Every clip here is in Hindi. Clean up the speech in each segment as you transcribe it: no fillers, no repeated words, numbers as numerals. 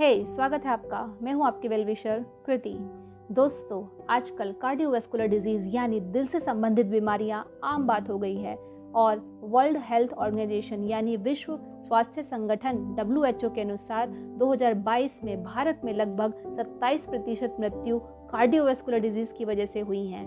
स्वागत है आपका। मैं हूं आपकी वेलविशर कृति। दोस्तों, आजकल कार्डियोवैस्कुलर डिजीज यानी दिल से संबंधित बीमारियां आम बात हो गई है और वर्ल्ड हेल्थ ऑर्गेनाइजेशन यानी विश्व स्वास्थ्य संगठन WHO के अनुसार 2022 में भारत में लगभग 27% मृत्यु कार्डियोवैस्कुलर डिजीज की वजह से हुई हैं।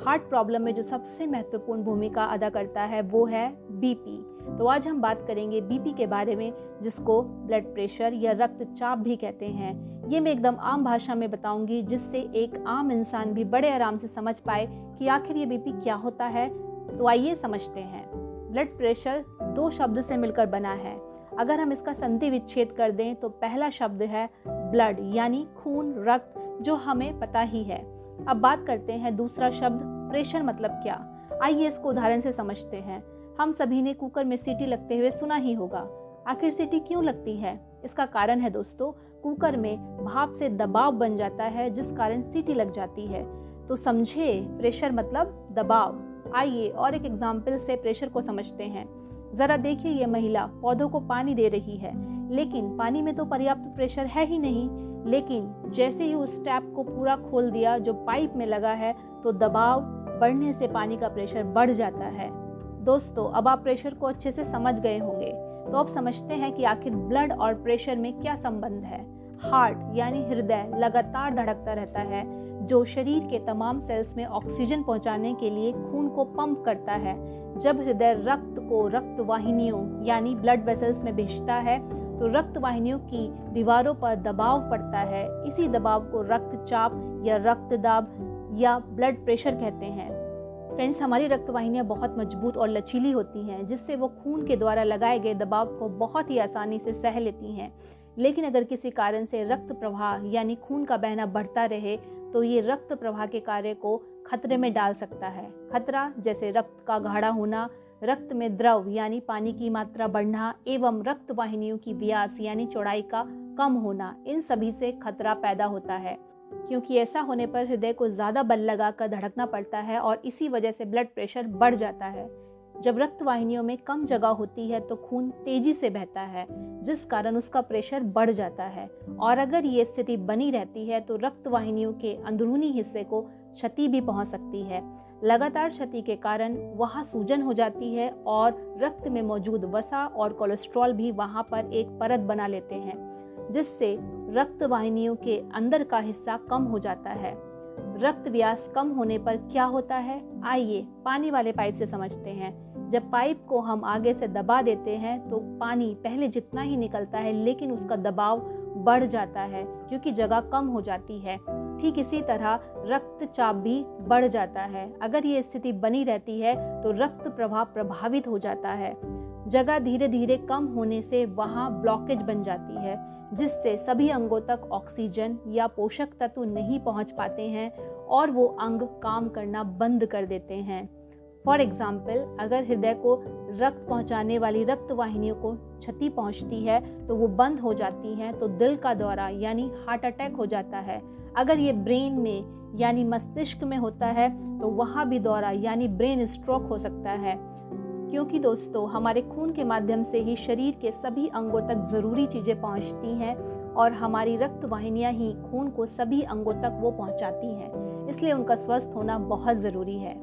हार्ट प्रॉब्लम में जो सबसे महत्वपूर्ण भूमिका अदा करता है वो है बीपी। तो आज हम बात करेंगे बीपी के बारे में, जिसको ब्लड प्रेशर या रक्तचाप भी कहते हैं। ये मैं एकदम आम भाषा में बताऊंगी, जिससे एक आम इंसान भी बड़े आराम से समझ पाए कि आखिर ये बीपी क्या होता है। तो आइए समझते हैं। ब्लड प्रेशर दो शब्द से मिलकर बना है। अगर हम इसका संधि विच्छेद कर दें तो पहला शब्द है ब्लड यानी खून, रक्त, जो हमें पता ही है। अब बात करते हैं दूसरा शब्द प्रेशर मतलब क्या। आइए इसको उदाहरण से समझते हैं। हम सभी ने कुकर में सीटी लगते हुए सुना ही होगा। आखिर सीटी क्यों लगती है? इसका कारण है दोस्तों, कुकर में भाप से दबाव बन जाता है, जिस कारण सीटी लग जाती है। तो समझे, प्रेशर मतलब दबाव। आइए और एक एग्जाम्पल से प्रेशर को समझते हैं। जरा देखिए, ये महिला पौधों को पानी दे रही है, लेकिन पानी में तो पर्याप्त प्रेशर है ही नहीं। लेकिन जैसे ही उस टैप को पूरा खोल दिया जो पाइप में लगा है, तो दबाव बढ़ने से पानी का प्रेशर बढ़ जाता है। दोस्तों, अब आप प्रेशर को अच्छे से समझ गए होंगे। तो अब समझते हैं कि आखिर ब्लड और प्रेशर में क्या संबंध है। हार्ट यानी हृदय लगातार धड़कता रहता है, जो शरीर के तमाम सेल्स में ऑक्सीजन पहुंचाने के लिए खून को पंप करता है। जब हृदय रक्त को रक्तवाहिनियों यानी ब्लड वेसल्स में भेजता है, तो रक्तवाहिनियों की दीवारों पर दबाव पड़ता है। इसी दबाव को रक्तचाप या रक्तदाब या ब्लड प्रेशर कहते हैं। फ्रेंड्स, हमारी रक्तवाहिनियां बहुत मजबूत और लचीली होती हैं, जिससे वो खून के द्वारा लगाए गए दबाव को बहुत ही आसानी से सह लेती हैं। लेकिन अगर किसी कारण से रक्त प्रवाह यानी खून का बहना बढ़ता रहे, तो ये रक्त प्रवाह के कार्य को खतरे में डाल सकता है। खतरा जैसे रक्त का गाढ़ा होना, रक्त में द्रव यानी पानी की मात्रा बढ़ना एवं रक्त वाहिनियों की व्यास यानी चौड़ाई का कम होना, इन सभी से खतरा पैदा होता है। क्योंकि ऐसा होने पर हृदय को ज्यादा बल लगाकर धड़कना पड़ता है और इसी वजह से ब्लड प्रेशर बढ़ जाता है। जब रक्त वाहिनियों में कम जगह होती है तो खून तेजी से बहता है, जिस कारण उसका प्रेशर बढ़ जाता है। और अगर ये स्थिति बनी रहती है तो रक्त वाहिनियों के अंदरूनी हिस्से को क्षति भी पहुंच सकती है। लगातार क्षति के कारण वहां सूजन हो जाती है और रक्त में मौजूद वसा और कोलेस्ट्रॉल भी वहां पर एक परत बना लेते हैं, जिससे रक्त वाहिनियों के अंदर का हिस्सा कम हो जाता है। रक्त व्यास कम होने पर क्या होता है, आइए पानी वाले पाइप से समझते हैं। जब पाइप को हम आगे से दबा देते हैं तो पानी पहले जितना ही निकलता है, लेकिन उसका दबाव बढ़ जाता है क्योंकि जगह कम हो जाती है। ठीक इसी तरह रक्तचाप भी बढ़ जाता है। अगर ये स्थिति बनी रहती है तो रक्त प्रवाह प्रभावित हो जाता है। जगह धीरे धीरे कम होने से वहां ब्लॉकेज बन जाती है, जिससे सभी अंगों तक ऑक्सीजन या पोषक तत्व नहीं पहुंच पाते हैं और वो अंग काम करना बंद कर देते हैं। फॉर एग्जाम्पल, अगर हृदय को रक्त पहुंचाने वाली रक्त वाहिनियों को क्षति पहुंचती है तो वो बंद हो जाती हैं, तो दिल का दौरा यानी हार्ट अटैक हो जाता है। अगर ये ब्रेन में यानी मस्तिष्क में होता है तो वहां भी दौरा यानी ब्रेन स्ट्रोक हो सकता है। क्योंकि दोस्तों, हमारे खून के माध्यम से ही शरीर के सभी अंगों तक जरूरी चीजें पहुंचती हैं और हमारी रक्त वाहिनियां ही खून को सभी अंगों तक वो पहुंचाती हैं, इसलिए उनका स्वस्थ होना बहुत जरूरी है।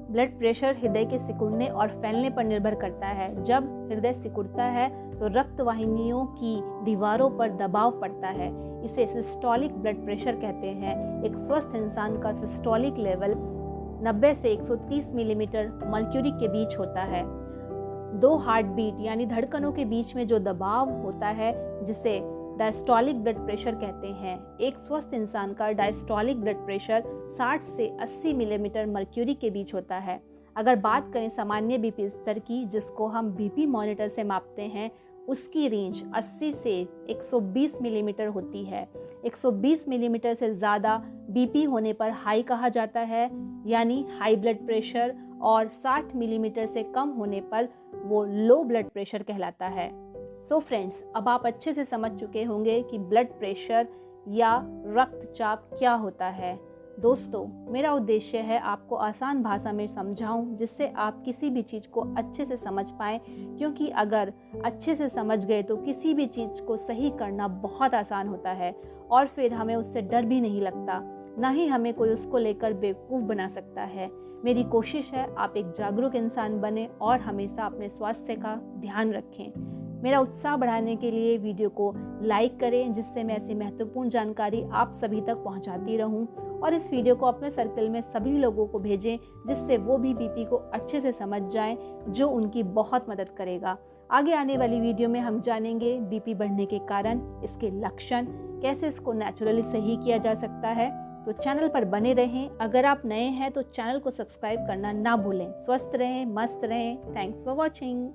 ब्लड प्रेशर हृदय के सिकुड़ने और फैलने पर निर्भर करता है। जब हृदय सिकुड़ता है तो रक्त वाहिनियों की दीवारों पर दबाव पड़ता है। इसे सिस्टोलिक ब्लड प्रेशर कहते हैं। एक स्वस्थ इंसान का सिस्टोलिक लेवल 90 से 130 मिलीमीटर मर्क्यूरी के बीच होता है। दो हार्ट बीट यानी धड़कनों के बीच में जो दबाव होता है, जिसे डायस्टोलिक ब्लड प्रेशर कहते हैं। एक स्वस्थ इंसान का डायस्टोलिक ब्लड प्रेशर 60 से 80 मिलीमीटर मर्क्यूरी के बीच होता है। अगर बात करें सामान्य बीपी स्तर की, जिसको हम बीपी मॉनिटर से मापते हैं, उसकी रेंज 80 से 120 मिलीमीटर होती है। 120 मिलीमीटर से ज़्यादा बीपी होने पर हाई कहा जाता है, यानी हाई ब्लड प्रेशर, और 60 मिलीमीटर से कम होने पर वो लो ब्लड प्रेशर कहलाता है। सो फ्रेंड्स, अब आप अच्छे से समझ चुके होंगे कि ब्लड प्रेशर या रक्तचाप क्या होता है। दोस्तों, मेरा उद्देश्य है आपको आसान भाषा में समझाऊं जिससे आप किसी भी चीज़ को अच्छे से समझ पाएं, क्योंकि अगर अच्छे से समझ गए तो किसी भी चीज़ को सही करना बहुत आसान होता है और फिर हमें उससे डर भी नहीं लगता, ना ही हमें कोई उसको लेकर बेवकूफ़ बना सकता है। मेरी कोशिश है आप एक जागरूक इंसान बने और हमेशा अपने स्वास्थ्य का ध्यान रखें। मेरा उत्साह बढ़ाने के लिए वीडियो को लाइक करें, जिससे मैं ऐसी महत्वपूर्ण जानकारी आप सभी तक पहुंचाती रहूं, और इस वीडियो को अपने सर्कल में सभी लोगों को भेजें जिससे वो भी बीपी को अच्छे से समझ जाएं, जो उनकी बहुत मदद करेगा। आगे आने वाली वीडियो में हम जानेंगे बीपी बढ़ने के कारण, इसके लक्षण, कैसे इसको नेचुरली सही किया जा सकता है। तो चैनल पर बने रहें। अगर आप नए हैं तो चैनल को सब्सक्राइब करना ना भूलें। स्वस्थ रहें, मस्त रहें। Thanks for watching.